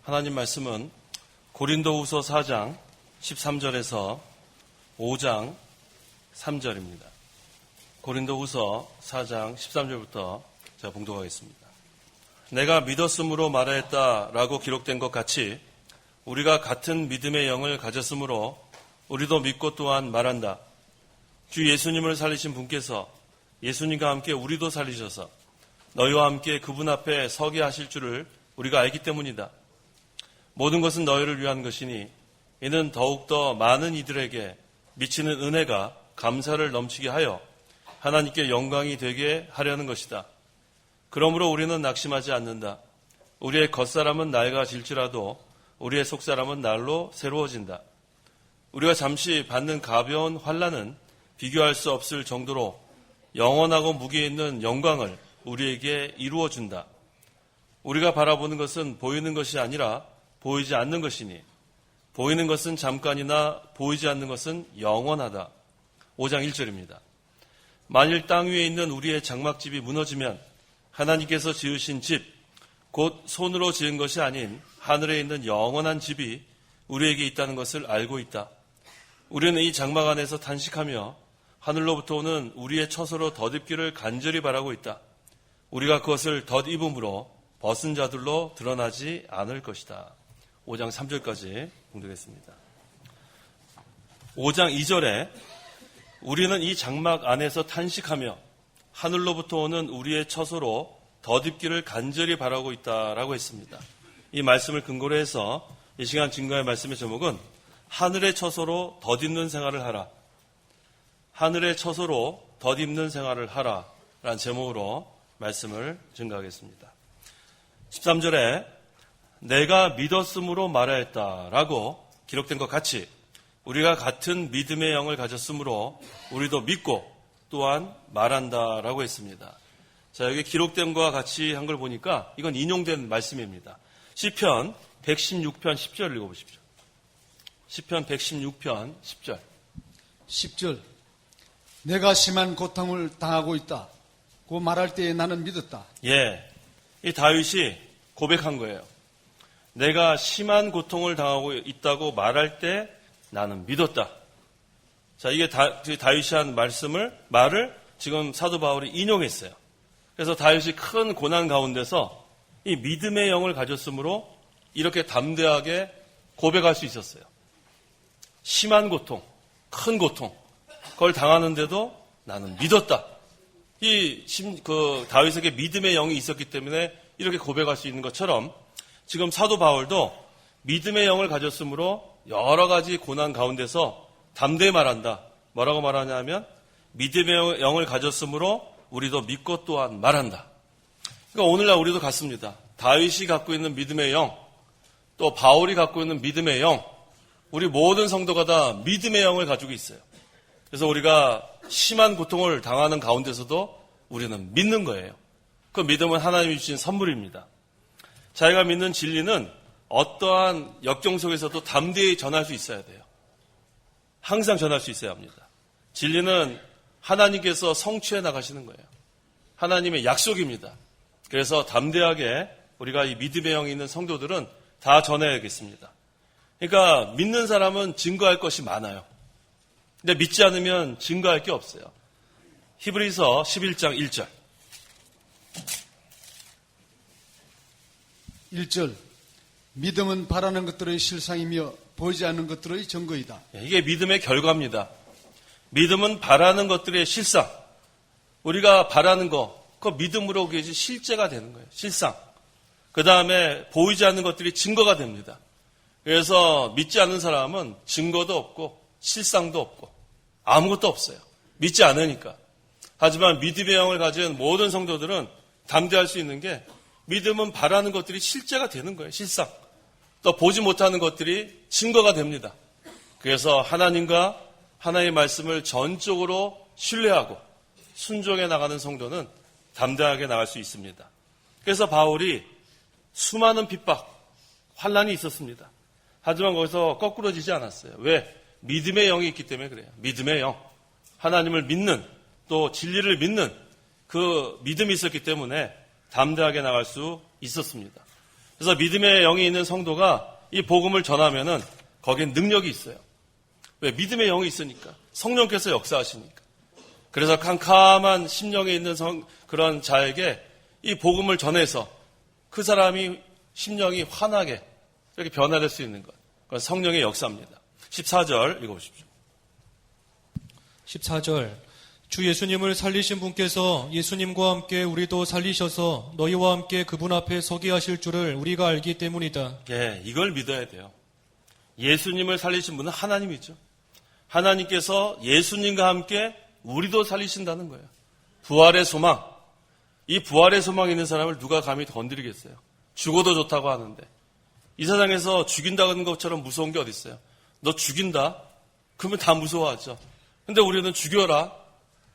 하나님 말씀은 고린도후서 4장 13절에서 5장 3절입니다. 고린도후서 4장 13절부터 제가 봉독하겠습니다. 내가 믿었으므로 말하였다라고 기록된 것 같이 우리가 같은 믿음의 영을 가졌으므로 우리도 믿고 또한 말한다. 주 예수님을 살리신 분께서 예수님과 함께 우리도 살리셔서 너희와 함께 그분 앞에 서게 하실 줄을 우리가 알기 때문이다. 모든 것은 너희를 위한 것이니 이는 더욱더 많은 이들에게 미치는 은혜가 감사를 넘치게 하여 하나님께 영광이 되게 하려는 것이다. 그러므로 우리는 낙심하지 않는다. 우리의 겉사람은 낡아질지라도 우리의 속사람은 날로 새로워진다. 우리가 잠시 받는 가벼운 환난은 비교할 수 없을 정도로 영원하고 무게 있는 영광을 우리에게 이루어준다. 우리가 바라보는 것은 보이는 것이 아니라 보이지 않는 것이니 보이는 것은 잠깐이나 보이지 않는 것은 영원하다. 5장 1절입니다. 만일 땅 위에 있는 우리의 장막집이 무너지면 하나님께서 지으신 집, 곧 손으로 지은 것이 아닌 하늘에 있는 영원한 집이 우리에게 있다는 것을 알고 있다. 우리는 이 장막 안에서 탄식하며 하늘로부터 오는 우리의 처소로 덧입기를 간절히 바라고 있다. 우리가 그것을 덧입음으로 벗은 자들로 드러나지 않을 것이다. 5장 3절까지 봉독했습니다. 5장 2절에 우리는 이 장막 안에서 탄식하며 하늘로부터 오는 우리의 처소로 덧입기를 간절히 바라고 있다라고 했습니다. 이 말씀을 근거로 해서 이 시간 증거의 말씀의 제목은 하늘의 처소로 덧입는 생활을 하라. 하늘의 처소로 덧입는 생활을 하라 라는 제목으로 말씀을 증거하겠습니다. 13절에 내가 믿었으므로 말하였다라고 기록된 것 같이 우리가 같은 믿음의 영을 가졌으므로 우리도 믿고 또한 말한다라고 했습니다. 자, 여기 기록된 것과 같이 한 걸 보니까 이건 인용된 말씀입니다. 시편 116편 10절 읽어보십시오. 시편 116편 10절. 10절. 내가 심한 고통을 당하고 있다. 고 말할 때에 나는 믿었다. 예, 이 다윗이 고백한 거예요. 내가 심한 고통을 당하고 있다고 말할 때 나는 믿었다. 자, 이게 다윗이 한 말을 지금 사도 바울이 인용했어요. 그래서 다윗이 큰 고난 가운데서 이 믿음의 영을 가졌으므로 이렇게 담대하게 고백할 수 있었어요. 심한 고통, 큰 고통, 그걸 당하는데도 나는 믿었다. 다윗에게 믿음의 영이 있었기 때문에 이렇게 고백할 수 있는 것처럼 지금 사도 바울도 믿음의 영을 가졌으므로 여러 가지 고난 가운데서 담대히 말한다. 뭐라고 말하냐면 믿음의 영을 가졌으므로 우리도 믿고 또한 말한다. 그러니까 오늘날 우리도 같습니다. 다윗이 갖고 있는 믿음의 영, 또 바울이 갖고 있는 믿음의 영, 우리 모든 성도가 다 믿음의 영을 가지고 있어요. 그래서 우리가 심한 고통을 당하는 가운데서도 우리는 믿는 거예요. 그 믿음은 하나님이 주신 선물입니다. 자기가 믿는 진리는 어떠한 역경 속에서도 담대히 전할 수 있어야 돼요. 항상 전할 수 있어야 합니다. 진리는 하나님께서 성취해 나가시는 거예요. 하나님의 약속입니다. 그래서 담대하게 우리가 이 믿음의 영이 있는 성도들은 다 전해야겠습니다. 그러니까 믿는 사람은 증거할 것이 많아요. 근데 믿지 않으면 증거할 게 없어요. 히브리서 11장 1절. 1절. 믿음은 바라는 것들의 실상이며 보이지 않는 것들의 증거이다. 이게 믿음의 결과입니다. 믿음은 바라는 것들의 실상. 우리가 바라는 거, 그 믿음으로 그게 실제가 되는 거예요. 실상. 그 다음에 보이지 않는 것들이 증거가 됩니다. 그래서 믿지 않는 사람은 증거도 없고 실상도 없고 아무것도 없어요. 믿지 않으니까. 하지만 믿음의 영을 가진 모든 성도들은 담대할 수 있는 게 믿음은 바라는 것들이 실제가 되는 거예요. 실상. 또 보지 못하는 것들이 증거가 됩니다. 그래서 하나님과 하나님의 말씀을 전적으로 신뢰하고 순종해 나가는 성도는 담대하게 나갈 수 있습니다. 그래서 바울이 수많은 핍박, 환난이 있었습니다. 하지만 거기서 거꾸러지지 않았어요. 왜? 믿음의 영이 있기 때문에 그래요. 믿음의 영. 하나님을 믿는, 또 진리를 믿는 그 믿음이 있었기 때문에 담대하게 나갈 수 있었습니다. 그래서 믿음의 영이 있는 성도가 이 복음을 전하면은 거기엔 능력이 있어요. 왜? 믿음의 영이 있으니까. 성령께서 역사하시니까. 그래서 캄캄한 심령에 있는 그런 자에게 이 복음을 전해서 그 사람이 심령이 환하게 이렇게 변화될 수 있는 것. 그건 성령의 역사입니다. 14절 읽어보십시오. 14절 주 예수님을 살리신 분께서 예수님과 함께 우리도 살리셔서 너희와 함께 그분 앞에 서게 하실 줄을 우리가 알기 때문이다. 예, 이걸 믿어야 돼요. 예수님을 살리신 분은 하나님이죠. 하나님께서 예수님과 함께 우리도 살리신다는 거예요. 부활의 소망. 이 부활의 소망이 있는 사람을 누가 감히 건드리겠어요? 죽어도 좋다고 하는데. 이 세상에서 죽인다는 것처럼 무서운 게 어디 있어요? 너 죽인다? 그러면 다 무서워하죠. 근데 우리는 죽여라?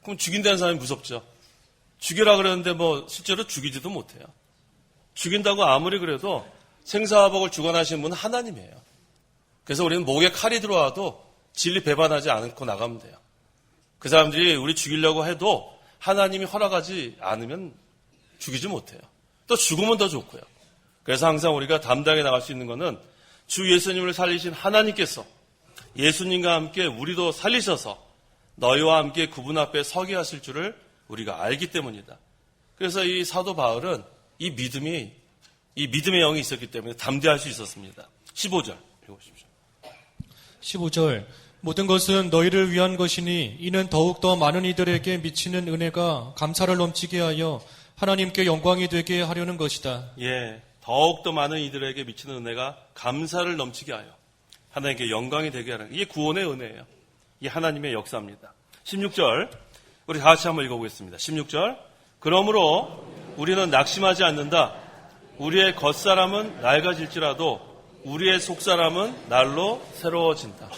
그럼 죽인다는 사람이 무섭죠. 죽여라 그러는데 뭐 실제로 죽이지도 못해요. 죽인다고 아무리 그래도 생사화복을 주관하시는 분은 하나님이에요. 그래서 우리는 목에 칼이 들어와도 진리 배반하지 않고 나가면 돼요. 그 사람들이 우리 죽이려고 해도 하나님이 허락하지 않으면 죽이지 못해요. 또 죽으면 더 좋고요. 그래서 항상 우리가 담당해 나갈 수 있는 것은 주 예수님을 살리신 하나님께서 예수님과 함께 우리도 살리셔서 너희와 함께 그분 앞에 서게 하실 줄을 우리가 알기 때문이다. 그래서 이 사도 바울은 이 믿음의 영이 있었기 때문에 담대할 수 있었습니다. 15절 읽어보십시오. 15절 모든 것은 너희를 위한 것이니 이는 더욱더 많은 이들에게 미치는 은혜가 감사를 넘치게 하여 하나님께 영광이 되게 하려는 것이다. 예, 더욱더 많은 이들에게 미치는 은혜가 감사를 넘치게 하여 하나님께 영광이 되게 하는 이게 구원의 은혜예요. 이 하나님의 역사입니다. 16절 우리 다 같이 한번 읽어보겠습니다. 16절 그러므로 우리는 낙심하지 않는다. 우리의 겉사람은 낡아질지라도 우리의 속사람은 날로 새로워진다.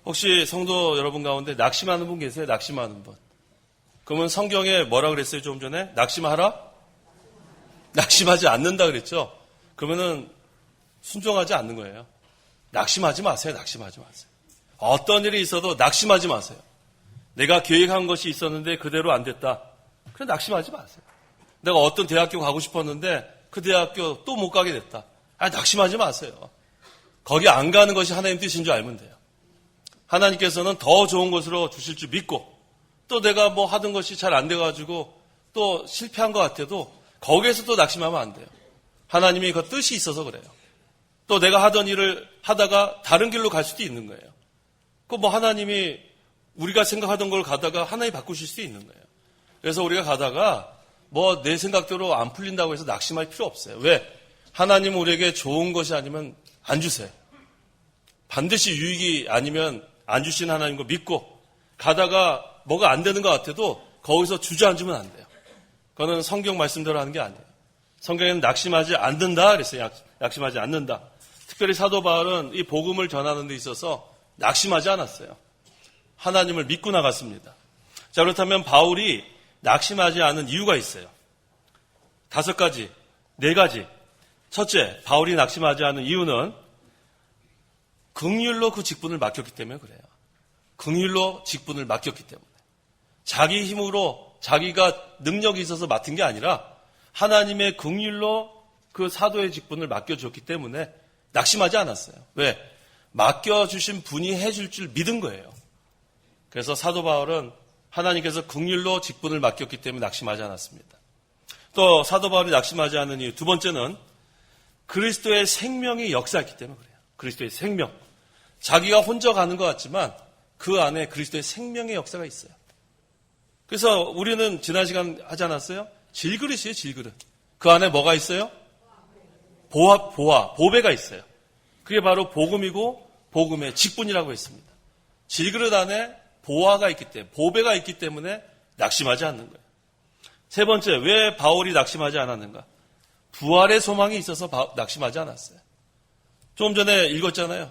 혹시 성도 여러분 가운데 낙심하는 분 계세요? 낙심하는 분. 그러면 성경에 뭐라 그랬어요? 좀 전에 낙심하라? 낙심하지 않는다 그랬죠? 그러면은 순종하지 않는 거예요. 낙심하지 마세요. 낙심하지 마세요. 어떤 일이 있어도 낙심하지 마세요. 내가 계획한 것이 있었는데 그대로 안 됐다. 그래 낙심하지 마세요. 내가 어떤 대학교 가고 싶었는데 그 대학교 또 못 가게 됐다. 낙심하지 마세요. 거기 안 가는 것이 하나님 뜻인 줄 알면 돼요. 하나님께서는 더 좋은 것으로 주실 줄 믿고 또 내가 뭐 하던 것이 잘 안 돼가지고 또 실패한 것 같아도 거기에서 또 낙심하면 안 돼요. 하나님이 그 뜻이 있어서 그래요. 또 내가 하던 일을 하다가 다른 길로 갈 수도 있는 거예요. 그 뭐 하나님이 우리가 생각하던 걸 가다가 하나님이 바꾸실 수도 있는 거예요. 그래서 우리가 가다가 뭐 내 생각대로 안 풀린다고 해서 낙심할 필요 없어요. 왜? 하나님은 우리에게 좋은 것이 아니면 안 주세요. 반드시 유익이 아니면 안 주시는 하나님 거 믿고 가다가 뭐가 안 되는 것 같아도 거기서 주저앉으면 안 돼요. 그거는 성경 말씀대로 하는 게 아니에요. 성경에는 낙심하지 않는다 그랬어요. 낙심하지 않는다. 특별히 사도 바울은 이 복음을 전하는 데 있어서 낙심하지 않았어요. 하나님을 믿고 나갔습니다. 자, 그렇다면 바울이 낙심하지 않은 이유가 있어요. 5가지, 4가지. 첫째, 바울이 낙심하지 않은 이유는 긍휼로 그 직분을 맡겼기 때문에 그래요. 긍휼로 직분을 맡겼기 때문에. 자기 힘으로 자기가 능력이 있어서 맡은 게 아니라 하나님의 긍휼로 그 사도의 직분을 맡겨줬기 때문에 낙심하지 않았어요. 왜? 맡겨주신 분이 해줄 줄 믿은 거예요. 그래서 사도 바울은 하나님께서 긍휼로 직분을 맡겼기 때문에 낙심하지 않았습니다. 또 사도 바울이 낙심하지 않은 이유 2번째는 그리스도의 생명이 역사했기 때문에 그래요. 그리스도의 생명. 자기가 혼자 가는 것 같지만 그 안에 그리스도의 생명의 역사가 있어요. 그래서 우리는 지난 시간 하지 않았어요? 질그릇이에요, 질그릇. 그 안에 뭐가 있어요? 보배가 있어요. 그게 바로 복음이고 복음의 직분이라고 했습니다. 질그릇 안에 보화가 있기 때문에, 보배가 있기 때문에 낙심하지 않는 거예요. 3번째, 왜 바울이 낙심하지 않았는가? 부활의 소망이 있어서 낙심하지 않았어요. 좀 전에 읽었잖아요.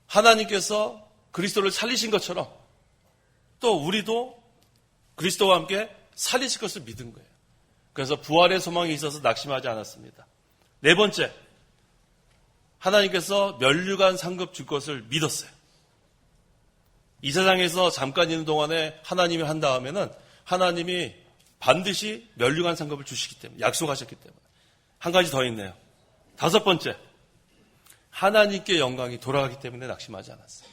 하나님께서 그리스도를 살리신 것처럼 또 우리도 그리스도와 함께 살리실 것을 믿은 거예요. 그래서 부활의 소망이 있어서 낙심하지 않았습니다. 4번째, 하나님께서 면류관 상급 줄 것을 믿었어요. 이 세상에서 잠깐 있는 동안에 하나님이 한 다음에는 하나님이 반드시 면류관 상급을 주시기 때문에, 약속하셨기 때문에. 한 가지 더 있네요. 다섯 번째, 하나님께 영광이 돌아가기 때문에 낙심하지 않았어요.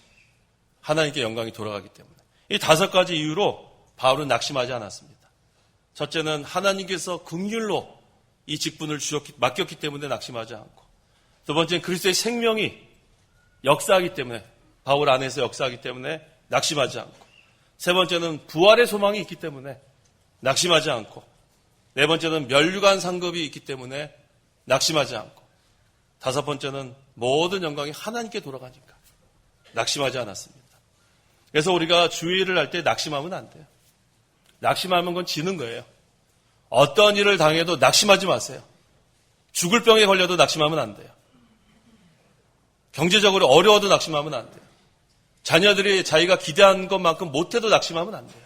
하나님께 영광이 돌아가기 때문에. 이 다섯 가지 이유로 바울은 낙심하지 않았습니다. 첫째는 하나님께서 긍휼로 이 직분을 맡겼기 때문에 낙심하지 않고, 두 번째는 그리스도의 생명이 역사하기 때문에, 바울 안에서 역사하기 때문에 낙심하지 않고, 세 번째는 부활의 소망이 있기 때문에 낙심하지 않고, 네 번째는 면류관 상급이 있기 때문에 낙심하지 않고, 다섯 번째는 모든 영광이 하나님께 돌아가니까 낙심하지 않았습니다. 그래서 우리가 주의를 할 때 낙심하면 안 돼요. 낙심하면 그건 지는 거예요. 어떤 일을 당해도 낙심하지 마세요. 죽을 병에 걸려도 낙심하면 안 돼요. 경제적으로 어려워도 낙심하면 안 돼요. 자녀들이 자기가 기대한 것만큼 못해도 낙심하면 안 돼요.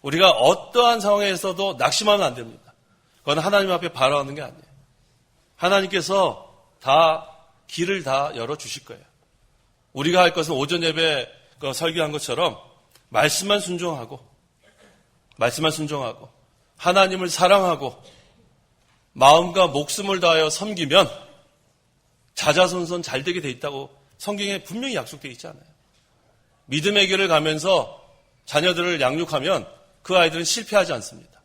우리가 어떠한 상황에서도 낙심하면 안 됩니다. 그건 하나님 앞에 바라는 게 아니에요. 하나님께서 길을 다 열어주실 거예요. 우리가 할 것은 오전 예배 설교한 것처럼 말씀만 순종하고 하나님을 사랑하고 마음과 목숨을 다하여 섬기면 자자손손 잘 되게 돼 있다고 성경에 분명히 약속되어 있지 않아요. 믿음의 길을 가면서 자녀들을 양육하면 그 아이들은 실패하지 않습니다.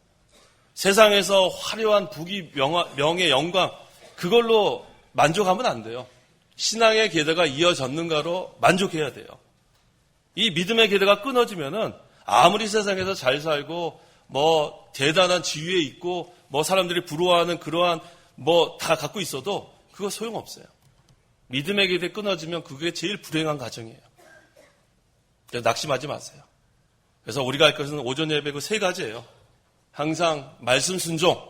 세상에서 화려한 부귀, 명예, 영광 그걸로 만족하면 안 돼요. 신앙의 계대가 이어졌는가로 만족해야 돼요. 이 믿음의 계대가 끊어지면은 아무리 세상에서 잘 살고 뭐 대단한 지위에 있고 뭐 사람들이 부러워하는 그러한 뭐 다 갖고 있어도 그거 소용없어요. 믿음의 계대 끊어지면 그게 제일 불행한 가정이에요. 그래서 낙심하지 마세요. 그래서 우리가 할 것은 오전 예배 그 세 가지예요. 항상 말씀 순종,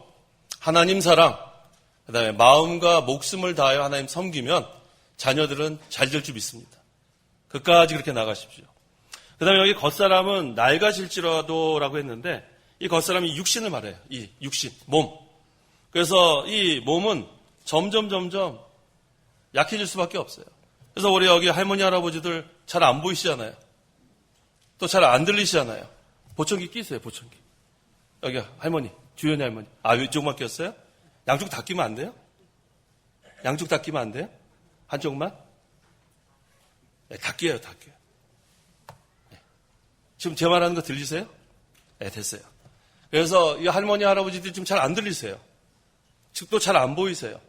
하나님 사랑, 그다음에 마음과 목숨을 다하여 하나님 섬기면 자녀들은 잘 될 줄 믿습니다. 그까지 그렇게 나가십시오. 그다음에 여기 겉사람은 낡아질지라도라고 했는데 이 겉사람이 육신을 말해요. 이 육신, 몸. 그래서 이 몸은 점점 약해질 수밖에 없어요. 그래서 우리 여기 할머니 할아버지들 잘 안 보이시잖아요. 또 잘 안 들리시잖아요. 보청기 끼세요. 보청기. 여기 할머니, 주연이 할머니. 이쪽만 꼈어요? 양쪽 다 끼면 안 돼요? 양쪽 다 끼면 안 돼요? 한쪽만? 네, 다 끼어요. 네. 지금 제 말하는 거 들리세요? 네, 됐어요. 그래서 이 할머니 할아버지들이 지금 잘 안 들리세요. 즉 또 잘 안 보이세요.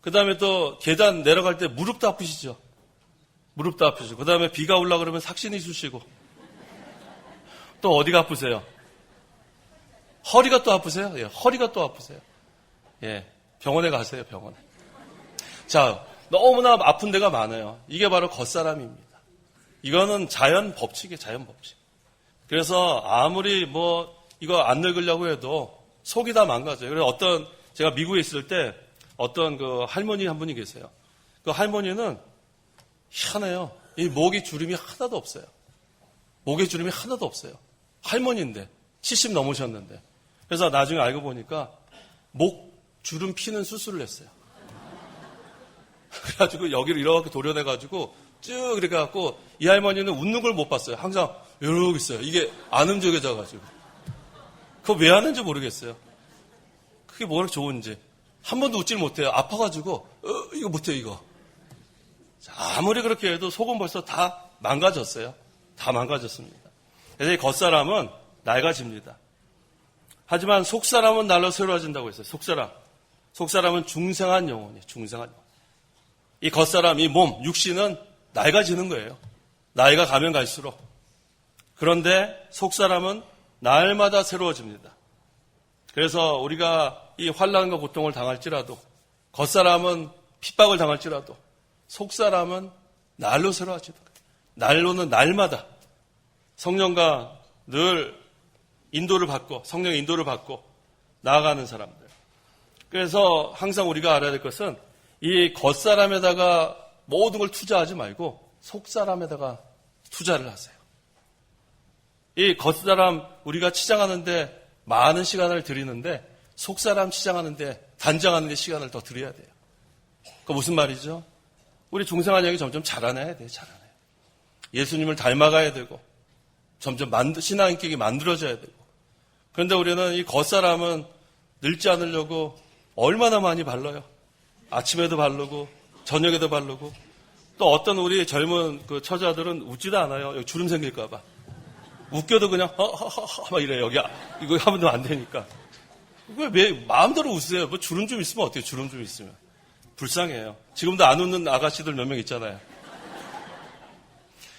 그 다음에 또 계단 내려갈 때 무릎도 아프시죠? 무릎도 아프시고. 그 다음에 비가 올라 그러면 삭신이 쑤시고. 또 어디가 아프세요? 허리가 또 아프세요? 예, 허리가 또 아프세요. 예, 병원에 가세요, 병원에. 자, 너무나 아픈 데가 많아요. 이게 바로 겉사람입니다. 이거는 자연 법칙이에요, 자연 법칙. 그래서 아무리 이거 안 늙으려고 해도 속이 다 망가져요. 그래서 제가 미국에 있을 때 어떤 그 할머니 한 분이 계세요. 그 할머니는 희한해요. 이 목에 주름이 하나도 없어요. 목에 주름이 하나도 없어요. 할머니인데 70 넘으셨는데. 그래서 나중에 알고 보니까 목 주름 피는 수술을 했어요. 그래가지고 여기를 이렇게 도려내가지고 쭉 이렇게 갖고 이 할머니는 웃는 걸 못 봤어요. 항상 이러고 있어요. 이게 안 움직여져가지고. 그거 왜 하는지 모르겠어요. 그게 뭐가 좋은지. 한 번도 웃질 못해요. 아파가지고 이거 못해요 이거. 자, 아무리 그렇게 해도 속은 벌써 다 망가졌어요. 다 망가졌습니다. 그래서 이 겉사람은 낡아집니다. 하지만 속사람은 날로 새로워진다고 했어요. 속사람은 중생한 영혼이에요. 중생한 영혼. 이 겉사람, 이 몸, 육신은 낡아지는 거예요. 나이가 가면 갈수록. 그런데 속사람은 날마다 새로워집니다. 그래서 우리가 이 환난과 고통을 당할지라도, 겉사람은 핍박을 당할지라도, 속사람은 날로 새로워지는 거예요. 날로는 날마다 성령과 늘 성령의 인도를 받고 나아가는 사람들. 그래서 항상 우리가 알아야 될 것은 이 겉사람에다가 모든 걸 투자하지 말고 속사람에다가 투자를 하세요. 이 겉사람 우리가 치장하는데 많은 시간을 들이는데 속사람 치장하는데 단장하는데 시간을 더 들여야 돼요. 그 무슨 말이죠? 우리 중생한 영이 점점 자라나야 돼요. 자라나요. 예수님을 닮아가야 되고 점점 신앙인격이 만들어져야 되고. 그런데 우리는 이 겉사람은 늙지 않으려고 얼마나 많이 발라요. 아침에도 바르고 저녁에도 바르고 또 어떤 우리 젊은 그 처자들은 웃지도 않아요. 여기 주름 생길까 봐. 웃겨도 그냥 허허허 막 이래요. 여기 이거 하면 안 되니까. 왜 마음대로 웃으세요? 뭐 주름 좀 있으면 어때요? 주름 좀 있으면. 불쌍해요. 지금도 안 웃는 아가씨들 몇 명 있잖아요.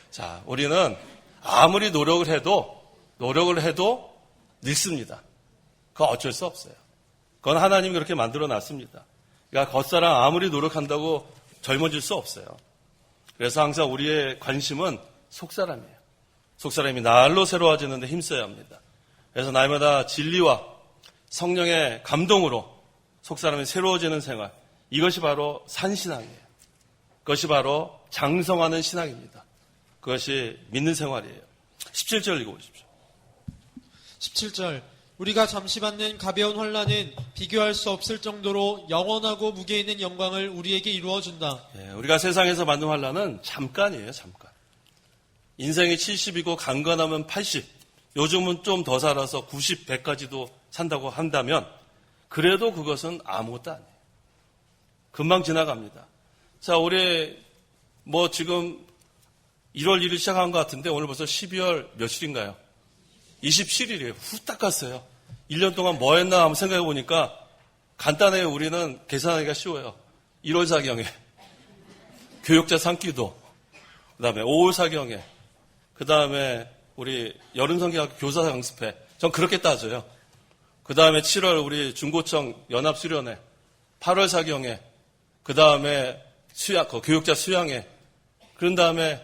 자, 우리는 아무리 노력을 해도 늙습니다. 그건 어쩔 수 없어요. 그건 하나님이 그렇게 만들어 놨습니다. 그러니까 겉사람 아무리 노력한다고 젊어질 수 없어요. 그래서 항상 우리의 관심은 속사람이에요. 속사람이 날로 새로워지는데 힘써야 합니다. 그래서 날마다 진리와 성령의 감동으로 속사람이 새로워지는 생활, 이것이 바로 산신앙이에요. 그것이 바로 장성하는 신앙입니다. 그것이 믿는 생활이에요. 17절 읽어보십시오. 17절 우리가 잠시 받는 가벼운 환난은 비교할 수 없을 정도로 영원하고 무게 있는 영광을 우리에게 이루어준다. 예, 우리가 세상에서 받는 환난은 잠깐이에요. 잠깐. 인생이 70이고 강건하면 80, 요즘은 좀 더 살아서 90, 100까지도 산다고 한다면 그래도 그것은 아무것도 아니에요. 금방 지나갑니다. 자, 올해 뭐 지금 1월 1일 시작한 것 같은데 오늘 벌써 12월 며칠인가요? 27일이에요. 후딱 갔어요. 1년 동안 뭐 했나 한번 생각해 보니까 간단해요. 우리는 계산하기가 쉬워요. 1월 사경에 교육자 상기도, 그 다음에 5월 사경에, 그 다음에 우리 여름성경학교 교사 강습회. 전 그렇게 따져요. 그 다음에 7월 우리 중고청 연합수련회, 8월 사경에, 그 다음에 교육자 수양회, 그런 다음에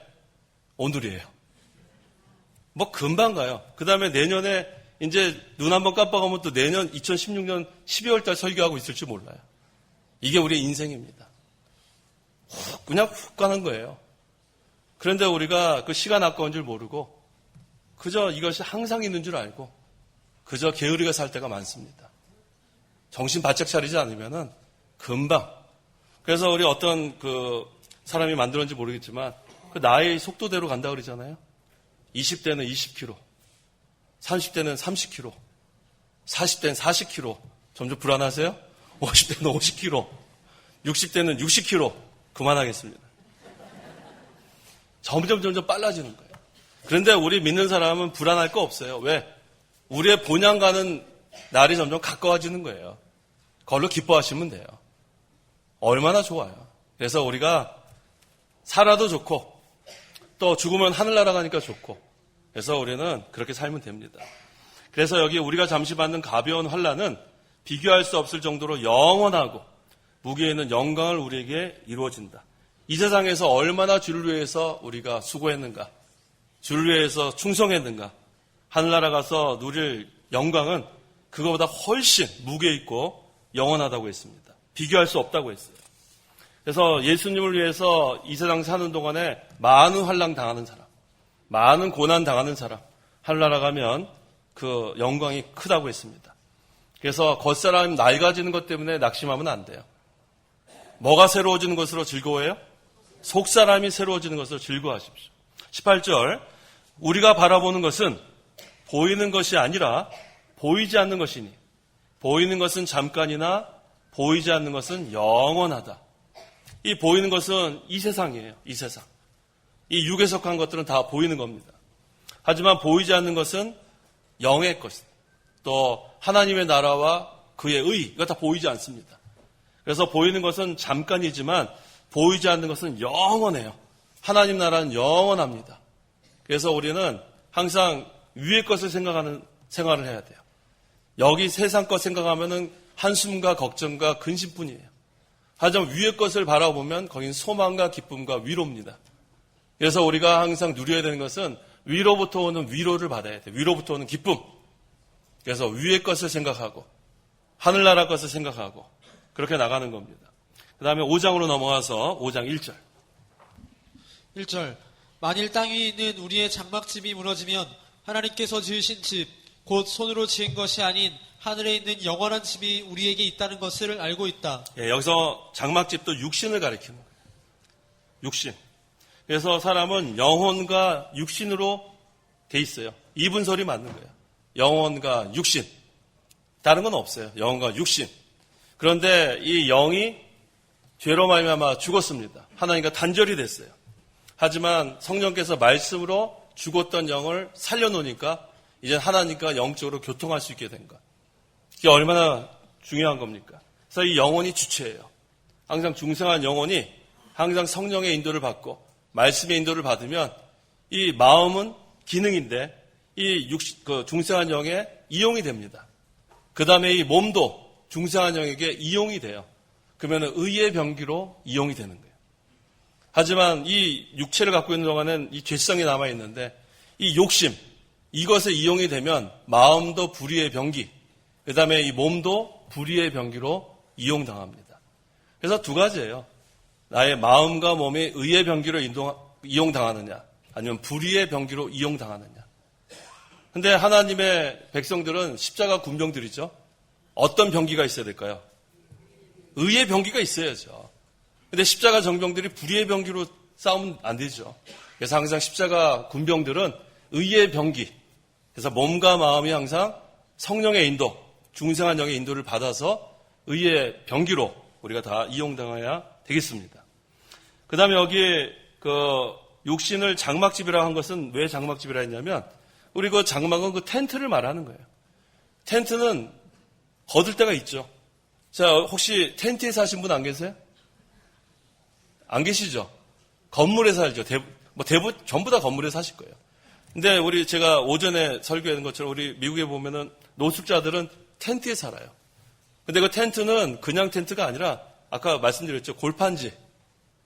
오늘이에요. 뭐 금방 가요. 그 다음에 내년에 이제 눈 한번 깜빡하면 또 내년 2016년 12월 달 설교하고 있을지 몰라요. 이게 우리의 인생입니다. 그냥 훅 가는 거예요. 그런데 우리가 그 시간 아까운 줄 모르고 그저 이것이 항상 있는 줄 알고 그저 게으르게 살 때가 많습니다. 정신 바짝 차리지 않으면은 금방. 그래서 우리 어떤 그 사람이 만들었는지 모르겠지만 그 나의 속도대로 간다 그러잖아요. 20대는 20km, 30대는 30km, 40대는 40km. 점점 불안하세요? 50대는 50km, 60대는 60km. 그만하겠습니다. 점점 빨라지는 거예요. 그런데 우리 믿는 사람은 불안할 거 없어요. 왜? 우리의 본향 가는 날이 점점 가까워지는 거예요. 그걸로 기뻐하시면 돼요. 얼마나 좋아요. 그래서 우리가 살아도 좋고 또 죽으면 하늘나라 가니까 좋고 그래서 우리는 그렇게 살면 됩니다. 그래서 여기 우리가 잠시 받는 가벼운 환난은 비교할 수 없을 정도로 영원하고 무게 있는 영광을 우리에게 이루어진다. 이 세상에서 얼마나 주를 위해서 우리가 수고했는가, 주를 위해서 충성했는가, 하늘나라 가서 누릴 영광은 그거보다 훨씬 무게 있고 영원하다고 했습니다. 비교할 수 없다고 했어요. 그래서 예수님을 위해서 이 세상 사는 동안에 많은 환난 당하는 사람, 많은 고난 당하는 사람, 하늘나라 가면 그 영광이 크다고 했습니다. 그래서 겉사람 낡아지는 것 때문에 낙심하면 안 돼요. 뭐가 새로워지는 것으로 즐거워해요? 속사람이 새로워지는 것으로 즐거워하십시오. 18절 우리가 바라보는 것은 보이는 것이 아니라 보이지 않는 것이니 보이는 것은 잠깐이나 보이지 않는 것은 영원하다. 이 보이는 것은 이 세상이에요. 이 세상. 이 육에 속한 것들은 다 보이는 겁니다. 하지만 보이지 않는 것은 영의 것, 또 하나님의 나라와 그의 의, 이거 다 보이지 않습니다. 그래서 보이는 것은 잠깐이지만 보이지 않는 것은 영원해요. 하나님 나라는 영원합니다. 그래서 우리는 항상 위의 것을 생각하는 생활을 해야 돼요. 여기 세상 것 생각하면은 한숨과 걱정과 근심뿐이에요. 하지만 위의 것을 바라보면 거긴 소망과 기쁨과 위로입니다. 그래서 우리가 항상 누려야 되는 것은 위로부터 오는 위로를 받아야 돼요. 위로부터 오는 기쁨. 그래서 위의 것을 생각하고 하늘나라 것을 생각하고 그렇게 나가는 겁니다. 그 다음에 5장으로 넘어가서 5장 1절. 1절 만일 땅에 있는 우리의 장막집이 무너지면 하나님께서 지으신 집, 곧 손으로 지은 것이 아닌 하늘에 있는 영원한 집이 우리에게 있다는 것을 알고 있다. 예, 여기서 장막집도 육신을 가리키는 거예요. 육신. 그래서 사람은 영혼과 육신으로 돼 있어요. 이분설이 맞는 거예요. 영혼과 육신. 다른 건 없어요. 영혼과 육신. 그런데 이 영이 죄로 말미암아 죽었습니다. 하나님과 단절이 됐어요. 하지만 성령께서 말씀으로 죽었던 영을 살려놓으니까 이제 하나님과 영적으로 교통할 수 있게 된 것. 이게 얼마나 중요한 겁니까? 그래서 이 영혼이 주체예요. 항상 중생한 영혼이 항상 성령의 인도를 받고 말씀의 인도를 받으면 이 마음은 기능인데 이 중생한 영에 이용이 됩니다. 그 다음에 이 몸도 중생한 영에게 이용이 돼요. 그러면 의의 병기로 이용이 되는 거예요. 하지만 이 육체를 갖고 있는 동안은 이 죄성이 남아있는데 이 욕심, 이것에 이용이 되면 마음도 불의의 병기, 그 다음에 이 몸도 불의의 병기로 이용당합니다. 그래서 두 가지예요. 나의 마음과 몸이 의의 병기로 이용당하느냐, 아니면 불의의 병기로 이용당하느냐. 근데 하나님의 백성들은 십자가 군병들이죠. 어떤 병기가 있어야 될까요? 의의 병기가 있어야죠. 근데 십자가 정병들이 불의의 병기로 싸우면 안 되죠. 그래서 항상 십자가 군병들은 의의 병기, 그래서 몸과 마음이 항상 성령의 인도, 중생한 영의 인도를 받아서 의의 병기로 우리가 다 이용당해야 되겠습니다. 그 다음에 여기 육신을 장막집이라고 한 것은 왜 장막집이라 했냐면 우리 그 장막은 그 텐트를 말하는 거예요. 텐트는 거둘 때가 있죠. 자, 혹시 텐트에 사신 분 안 계세요? 안 계시죠? 건물에 살죠. 대부분 전부 다 건물에 사실 거예요. 근데 제가 오전에 설교한 것처럼 우리 미국에 보면은 노숙자들은 텐트에 살아요. 근데 그 텐트는 그냥 텐트가 아니라 아까 말씀드렸죠. 골판지.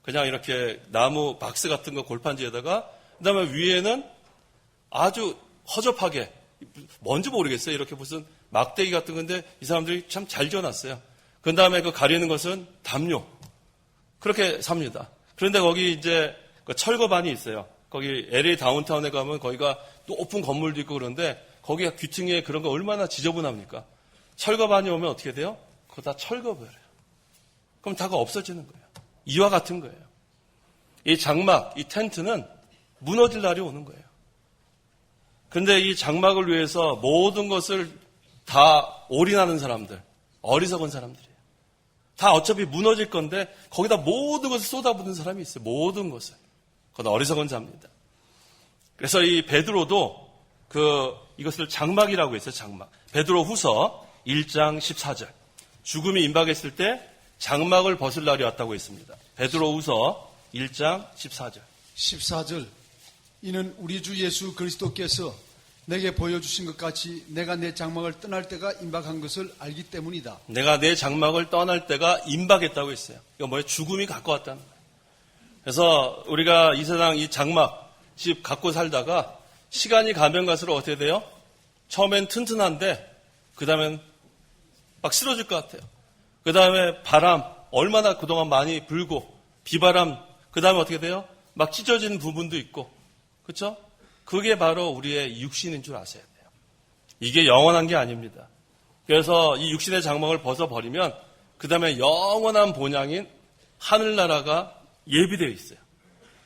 그냥 이렇게 나무 박스 같은 거 골판지에다가 그다음에 위에는 아주 허접하게 뭔지 모르겠어요. 이렇게 무슨 막대기 같은 건데 이 사람들이 참 잘 지어놨어요. 그 다음에 그 가리는 것은 담요. 그렇게 삽니다. 그런데 거기 이제 그 철거반이 있어요. 거기 LA 다운타운에 가면 거기가 높은 건물도 있고 그런데 거기가 귀퉁이에 그런 거 얼마나 지저분합니까? 철거반이 오면 어떻게 돼요? 그거 다 철거버려요. 그럼 다가 없어지는 거예요. 이와 같은 거예요. 이 장막, 이 텐트는 무너질 날이 오는 거예요. 근데 이 장막을 위해서 모든 것을 다 올인하는 사람들, 어리석은 사람들이에요. 다 어차피 무너질 건데 거기다 모든 것을 쏟아붓는 사람이 있어요. 모든 것을. 그건 어리석은 자입니다. 그래서 이 베드로도 이것을 장막이라고 했어요. 장막. 베드로 후서 1장 14절. 죽음이 임박했을 때 장막을 벗을 날이 왔다고 했습니다. 베드로 후서 1장 14절. 14절. 이는 우리 주 예수 그리스도께서 내게 보여주신 것 같이 내가 내 장막을 떠날 때가 임박한 것을 알기 때문이다. 내가 내 장막을 떠날 때가 임박했다고 했어요. 이거 뭐예요? 죽음이 갖고 왔다는 거예요. 그래서 우리가 이 세상 이 장막 집 갖고 살다가 시간이 가면 갈수록 어떻게 돼요? 처음엔 튼튼한데 그 다음엔 막 쓰러질 것 같아요. 그 다음에 바람 얼마나 그동안 많이 불고 비바람 그 다음에 어떻게 돼요? 막 찢어지는 부분도 있고 그렇죠? 그게 바로 우리의 육신인 줄 아셔야 돼요. 이게 영원한 게 아닙니다. 그래서 이 육신의 장막을 벗어버리면 그 다음에 영원한 본향인 하늘나라가 예비되어 있어요.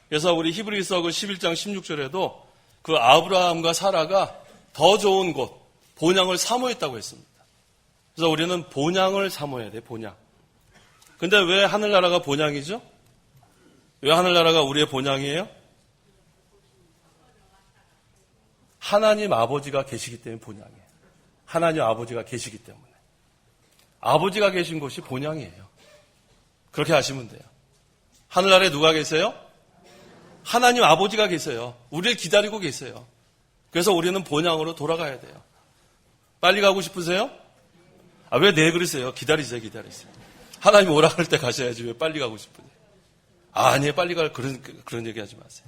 그래서 우리 히브리서 11장 16절에도 그 아브라함과 사라가 더 좋은 곳, 본향을 사모했다고 했습니다. 그래서 우리는 본향을 사모해야 돼요. 본향. 근데 왜 하늘나라가 본향이죠? 왜 하늘나라가 우리의 본향이에요? 하나님 아버지가 계시기 때문에 본향이에요. 하나님 아버지가 계시기 때문에. 아버지가 계신 곳이 본향이에요. 그렇게 아시면 돼요. 하늘나라에 누가 계세요? 하나님 아버지가 계세요. 우리를 기다리고 계세요. 그래서 우리는 본향으로 돌아가야 돼요. 빨리 가고 싶으세요? 왜 네 그러세요? 기다리세요. 하나님 오라 할 때 가셔야지 왜 빨리 가고 싶으세요? 아니에요. 빨리 갈 그런 얘기 하지 마세요.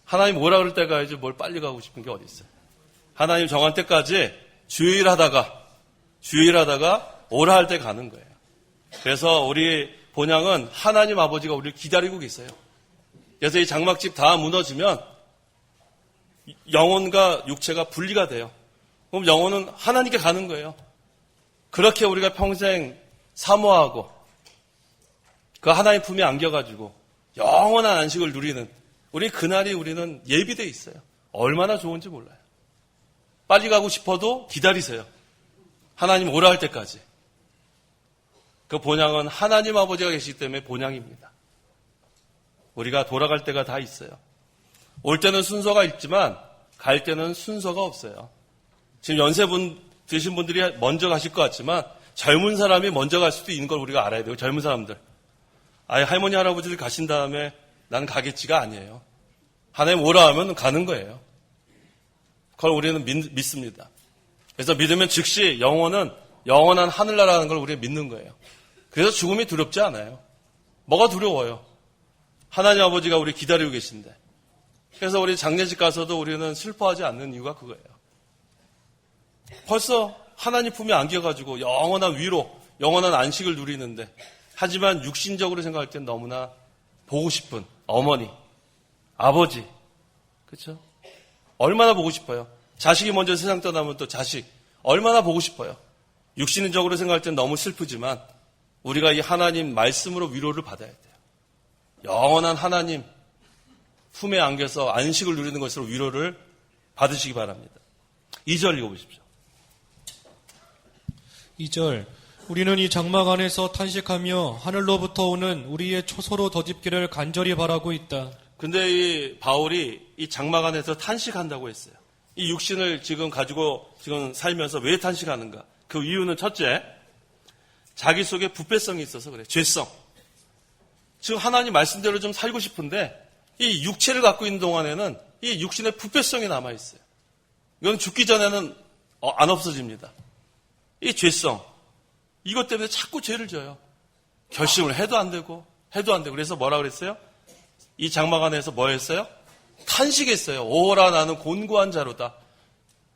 하나님 오라 그럴 때 가야지 뭘 빨리 가고 싶은 게 어디 있어요. 하나님 정한 때까지 주일하다가 오라 할 때 가는 거예요. 그래서 우리 본향은 하나님 아버지가 우리를 기다리고 계세요. 그래서 이 장막집 다 무너지면 영혼과 육체가 분리가 돼요. 그럼 영혼은 하나님께 가는 거예요. 그렇게 우리가 평생 사모하고 그 하나님 품에 안겨가지고 영원한 안식을 누리는 우리 그날이 우리는 예비되어 있어요. 얼마나 좋은지 몰라요. 빨리 가고 싶어도 기다리세요. 하나님 오라 할 때까지. 그 본향은 하나님 아버지가 계시기 때문에 본향입니다. 우리가 돌아갈 때가 다 있어요. 올 때는 순서가 있지만 갈 때는 순서가 없어요. 지금 연세분 드신 분들이 먼저 가실 것 같지만 젊은 사람이 먼저 갈 수도 있는 걸 우리가 알아야 돼요. 젊은 사람들. 아예 할머니 할아버지들 가신 다음에 나는 가겠지가 아니에요. 하나님 오라 하면 가는 거예요. 그걸 우리는 믿습니다. 그래서 믿으면 즉시 영원한 하늘나라라는 걸 우리가 믿는 거예요. 그래서 죽음이 두렵지 않아요. 뭐가 두려워요? 하나님 아버지가 우리 기다리고 계신데. 그래서 우리 장례식 가서도 우리는 슬퍼하지 않는 이유가 그거예요. 벌써 하나님 품에 안겨가지고 영원한 위로, 영원한 안식을 누리는데, 하지만 육신적으로 생각할 땐 너무나 보고 싶은 어머니, 아버지, 그렇죠? 얼마나 보고 싶어요. 자식이 먼저 세상 떠나면 또 자식 얼마나 보고 싶어요. 육신적으로 생각할 땐 너무 슬프지만 우리가 이 하나님 말씀으로 위로를 받아야 돼요. 영원한 하나님 품에 안겨서 안식을 누리는 것으로 위로를 받으시기 바랍니다. 2절 읽어보십시오. 2절 우리는 이 장막 안에서 탄식하며 하늘로부터 오는 우리의 초소로 덧입기를 간절히 바라고 있다. 근데 이 바울이 이 장막 안에서 탄식한다고 했어요. 이 육신을 지금 가지고 지금 살면서 왜 탄식하는가? 그 이유는 첫째, 자기 속에 부패성이 있어서 그래. 죄성. 지금 하나님 말씀대로 좀 살고 싶은데 이 육체를 갖고 있는 동안에는 이 육신의 부패성이 남아있어요. 이건 죽기 전에는 안 없어집니다. 이 죄성. 이것 때문에 자꾸 죄를 져요. 결심을 해도 안 되고 그래서 뭐라 그랬어요? 이 장막 안에서 뭐 했어요? 탄식했어요. 오호라 나는 곤고한 자로다.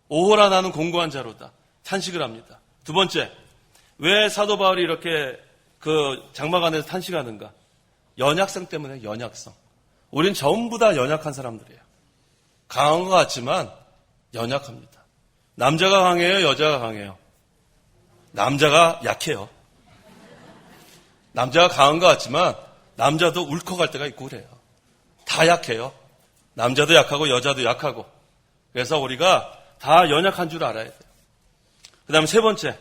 오호라 나는 곤고한 자로다. 탄식을 합니다. 두 번째, 왜 사도 바울이 이렇게 그 장막 안에서 탄식하는가? 연약성 때문에 연약성. 우린 전부 다 연약한 사람들이에요. 강한 것 같지만 연약합니다. 남자가 강해요? 여자가 강해요? 남자가 약해요. 남자가 강한 것 같지만 남자도 울컥할 때가 있고 그래요. 다 약해요. 남자도 약하고 여자도 약하고. 그래서 우리가 다 연약한 줄 알아야 돼요. 그 다음에 세 번째,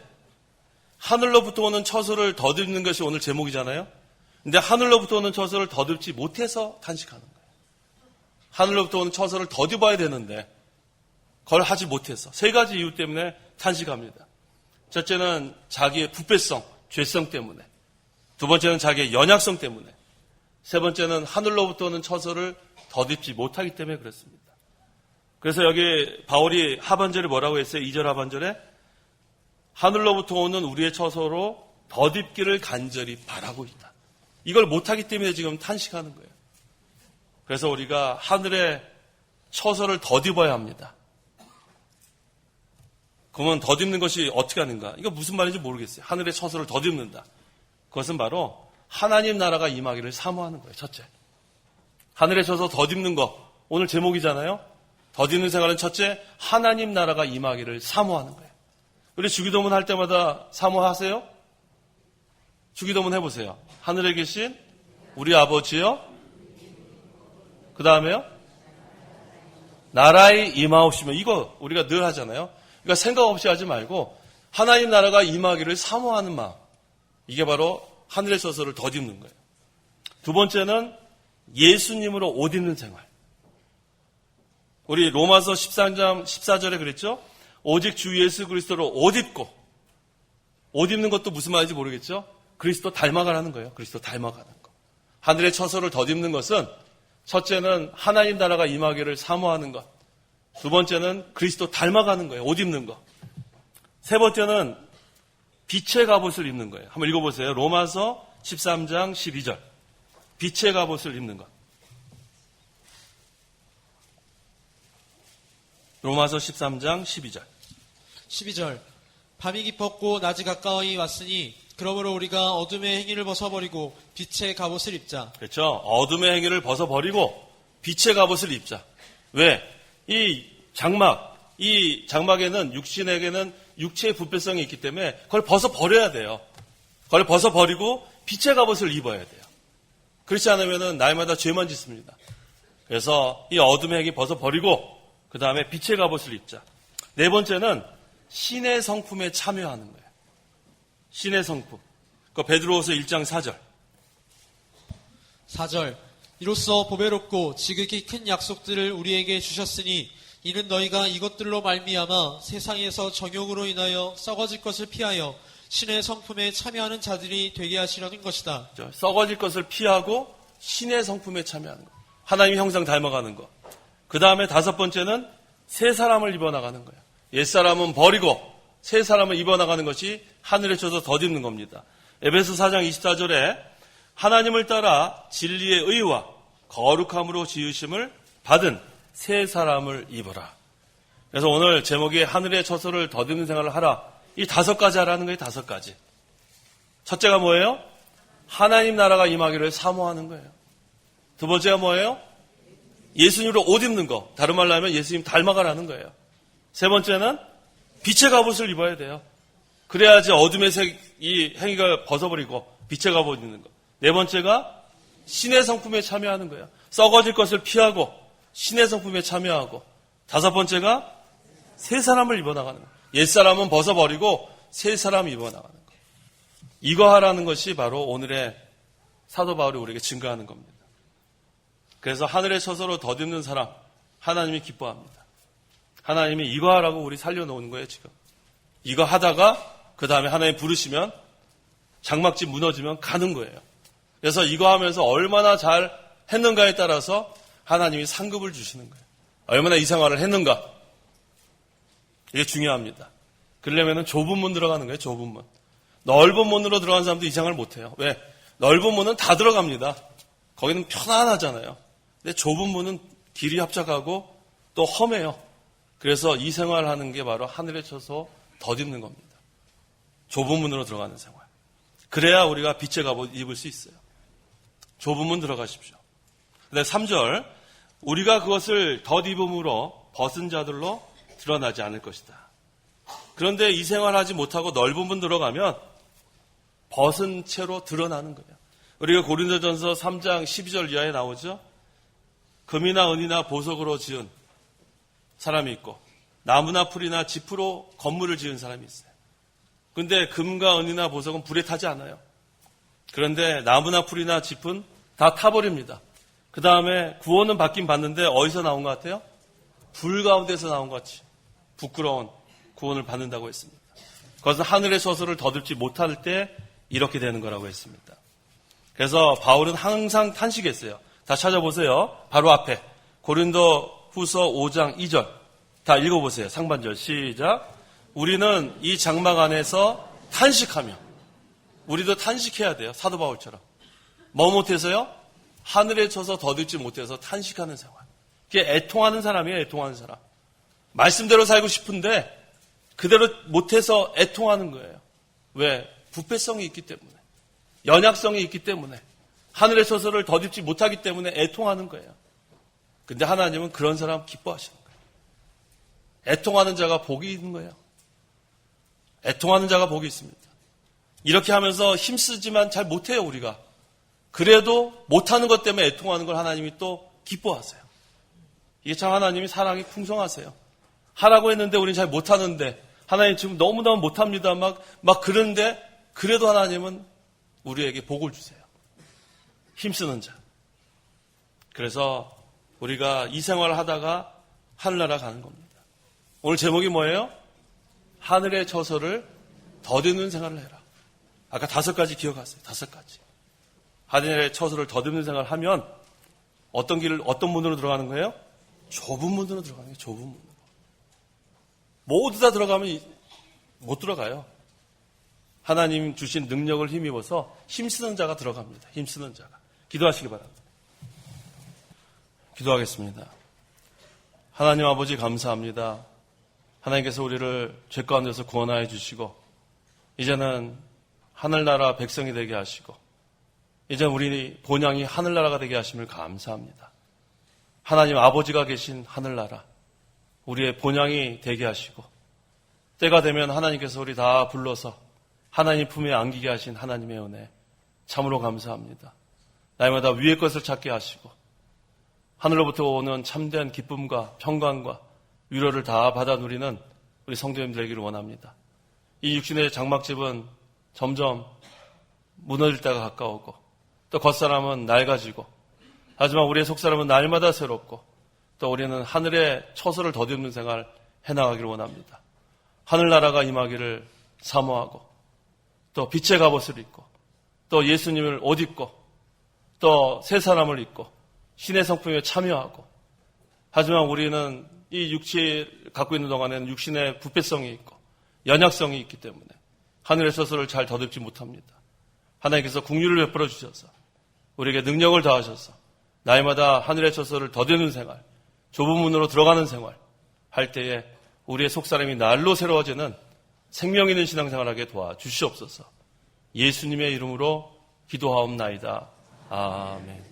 하늘로부터 오는 처소를 덧입는 것이 오늘 제목이잖아요. 근데 하늘로부터 오는 처소를 덧입지 못해서 탄식하는 거예요. 하늘로부터 오는 처소를 덧입어야 되는데 그걸 하지 못해서 세 가지 이유 때문에 탄식합니다. 첫째는 자기의 부패성, 죄성 때문에. 두 번째는 자기의 연약성 때문에. 세 번째는 하늘로부터 오는 처소를 덧입지 못하기 때문에 그렇습니다. 그래서 여기 바울이 하반절에 뭐라고 했어요? 2절 하반절에 하늘로부터 오는 우리의 처소로 덧입기를 간절히 바라고 있다. 이걸 못하기 때문에 지금 탄식하는 거예요. 그래서 우리가 하늘의 처소를 덧입어야 합니다. 그러면 덧입는 것이 어떻게 하는가? 이거 무슨 말인지 모르겠어요. 하늘의 처소를 덧입는다. 그것은 바로 하나님 나라가 임하기를 사모하는 거예요. 첫째. 하늘의 처소 덧입는 거. 오늘 제목이잖아요. 덧입는 생활은 첫째, 하나님 나라가 임하기를 사모하는 거예요. 우리 주기도문 할 때마다 사모하세요? 주기도문 해보세요. 하늘에 계신 우리 아버지요. 그 다음에요. 나라의 임하옵시며. 이거 우리가 늘 하잖아요. 그러니까 생각 없이 하지 말고 하나님 나라가 임하기를 사모하는 마음. 이게 바로 하늘의 처소를 덧입는 거예요. 두 번째는 예수님으로 옷 입는 생활. 우리 로마서 13장 14절에 그랬죠? 오직 주 예수 그리스도로 옷 입고. 옷 입는 것도 무슨 말인지 모르겠죠? 그리스도 닮아가라는 거예요. 그리스도 닮아가는 거. 하늘의 처소를 덧입는 것은 첫째는 하나님 나라가 임하기를 사모하는 것. 두 번째는 그리스도 닮아가는 거예요. 옷 입는 거. 세 번째는 빛의 갑옷을 입는 거예요. 한번 읽어보세요. 로마서 13장 12절. 빛의 갑옷을 입는 것. 로마서 13장 12절. 12절 밤이 깊었고 낮이 가까이 왔으니 그러므로 우리가 어둠의 행위를 벗어버리고 빛의 갑옷을 입자. 그렇죠. 어둠의 행위를 벗어버리고 빛의 갑옷을 입자. 왜? 이 장막에는 육신에게는 육체의 부패성이 있기 때문에 그걸 벗어버려야 돼요. 그걸 벗어버리고 빛의 갑옷을 입어야 돼요. 그렇지 않으면 날마다 죄만 짓습니다. 그래서 이 어둠의 행위 벗어버리고 그 다음에 빛의 갑옷을 입자. 네 번째는 신의 성품에 참여하는 거예요. 신의 성품. 그 베드로후서 1장 4절. 4절 이로써 보배롭고 지극히 큰 약속들을 우리에게 주셨으니 이는 너희가 이것들로 말미암아 세상에서 정욕으로 인하여 썩어질 것을 피하여 신의 성품에 참여하는 자들이 되게 하시려는 것이다. 썩어질 것을 피하고 신의 성품에 참여하는 것. 하나님의 형상 닮아가는 것. 그 다음에 5번째는 새 사람을 입어나가는 거예요. 옛사람은 버리고 새 사람을 입어나가는 것이 하늘에 쳐서 덧입는 겁니다. 에베소 4장 24절에 하나님을 따라 진리의 의와 거룩함으로 지으심을 받은 새 사람을 입어라. 그래서 오늘 제목이 하늘의 처소를 덧입는 생활을 하라. 이 5가지 하라는 거예요. 5가지. 첫째가 뭐예요? 하나님 나라가 임하기를 사모하는 거예요. 두 번째가 뭐예요? 예수님으로 옷 입는 거. 다른 말로 하면 예수님 닮아가라는 거예요. 세 번째는 빛의 갑옷을 입어야 돼요. 그래야지 어둠의 이 행위가 벗어버리고 빛의 갑옷 입는 거. 네 번째가 신의 성품에 참여하는 거예요. 썩어질 것을 피하고 신의 성품에 참여하고. 5번째가 새 사람을 입어나가는 거예요. 옛사람은 벗어버리고 새 사람 입어나가는 거예요. 이거 하라는 것이 바로 오늘의 사도 바울이 우리에게 증거하는 겁니다. 그래서 하늘의 처소로 덧입는 사람 하나님이 기뻐합니다. 하나님이 이거 하라고 우리 살려놓은 거예요. 지금 이거 하다가 그 다음에 하나님 부르시면 장막집 무너지면 가는 거예요. 그래서 이거 하면서 얼마나 잘 했는가에 따라서 하나님이 상급을 주시는 거예요. 얼마나 이 생활을 했는가. 이게 중요합니다. 그러려면 좁은 문 들어가는 거예요. 좁은 문. 넓은 문으로 들어간 사람도 이 생활을 못해요. 왜? 넓은 문은 다 들어갑니다. 거기는 편안하잖아요. 근데 좁은 문은 길이 합작하고 또 험해요. 그래서 이 생활을 하는 게 바로 하늘에 쳐서 덧입는 겁니다. 좁은 문으로 들어가는 생활. 그래야 우리가 빛의 갑옷 입을 수 있어요. 좁은 문 들어가십시오. 근데 3절 우리가 그것을 덧입음으로 벗은 자들로 드러나지 않을 것이다. 그런데 이 생활하지 못하고 넓은 문 들어가면 벗은 채로 드러나는 거예요. 우리가 고린도전서 3장 12절 이하에 나오죠. 금이나 은이나 보석으로 지은 사람이 있고 나무나 풀이나 지프로 건물을 지은 사람이 있어요. 그런데 금과 은이나 보석은 불에 타지 않아요. 그런데 나무나 풀이나 짚은 다 타버립니다. 그 다음에 구원은 받긴 받는데 어디서 나온 것 같아요? 불 가운데서 나온 것 같이 부끄러운 구원을 받는다고 했습니다. 그것은 하늘의 처소를 덧입지 못할 때 이렇게 되는 거라고 했습니다. 그래서 바울은 항상 탄식했어요. 다 찾아보세요. 바로 앞에 고린도 후서 5장 2절 다 읽어보세요. 상반절 시작. 우리는 이 장막 안에서 탄식하며 우리도 탄식해야 돼요. 사도 바울처럼. 뭐 못해서요? 하늘에 쳐서 덧입지 못해서 탄식하는 생활. 그게 애통하는 사람이에요. 애통하는 사람. 말씀대로 살고 싶은데 그대로 못해서 애통하는 거예요. 왜? 부패성이 있기 때문에. 연약성이 있기 때문에. 하늘의 처소를 덧입지 못하기 때문에 애통하는 거예요. 근데 하나님은 그런 사람 기뻐하시는 거예요. 애통하는 자가 복이 있는 거예요. 애통하는 자가 복이 있습니다. 이렇게 하면서 힘쓰지만 잘 못해요, 우리가. 그래도 못하는 것 때문에 애통하는 걸 하나님이 또 기뻐하세요. 이게 참 하나님이 사랑이 풍성하세요. 하라고 했는데 우리는 잘 못하는데 하나님 지금 너무너무 못합니다. 막 그런데 그래도 하나님은 우리에게 복을 주세요. 힘쓰는 자. 그래서 우리가 이 생활을 하다가 하늘나라 가는 겁니다. 오늘 제목이 뭐예요? 하늘의 처소를 덧입는 생활을 해라. 아까 5가지 기억하세요. 5가지. 하늘의 처소를 덧입는 생활을 하면 어떤 문으로 들어가는 거예요? 좁은 문으로 들어가는 거예요. 좁은 문으로. 모두 다 들어가면 못 들어가요. 하나님 주신 능력을 힘입어서 힘쓰는 자가 들어갑니다. 힘쓰는 자가. 기도하시기 바랍니다. 기도하겠습니다. 하나님 아버지 감사합니다. 하나님께서 우리를 죄 가운데서 구원하여 주시고 이제는 하늘나라 백성이 되게 하시고 이제 우리 본향이 하늘나라가 되게 하심을 감사합니다. 하나님 아버지가 계신 하늘나라 우리의 본향이 되게 하시고 때가 되면 하나님께서 우리 다 불러서 하나님 품에 안기게 하신 하나님의 은혜 참으로 감사합니다. 날마다 위의 것을 찾게 하시고 하늘로부터 오는 참된 기쁨과 평강과 위로를 다 받아 누리는 우리 성도님 되기를 원합니다. 이 육신의 장막집은 점점 무너질 때가 가까우고 또 겉사람은 낡아지고 하지만 우리의 속사람은 날마다 새롭고 또 우리는 하늘의 처소를 더듬는 생활 해나가기를 원합니다. 하늘나라가 임하기를 사모하고 또 빛의 갑옷을 입고 또 예수님을 옷 입고 또 새 사람을 입고 신의 성품에 참여하고 하지만 우리는 이 육체를 갖고 있는 동안에는 육신의 부패성이 있고 연약성이 있기 때문에 하늘의 처소를 잘 더듬지 못합니다. 하나님께서 긍휼을 베풀어 주셔서 우리에게 능력을 더하셔서 날마다 하늘의 처소를 더듬는 생활, 좁은 문으로 들어가는 생활 할 때에 우리의 속사람이 날로 새로워지는 생명 있는 신앙생활하게 도와주시옵소서. 예수님의 이름으로 기도하옵나이다. 아멘.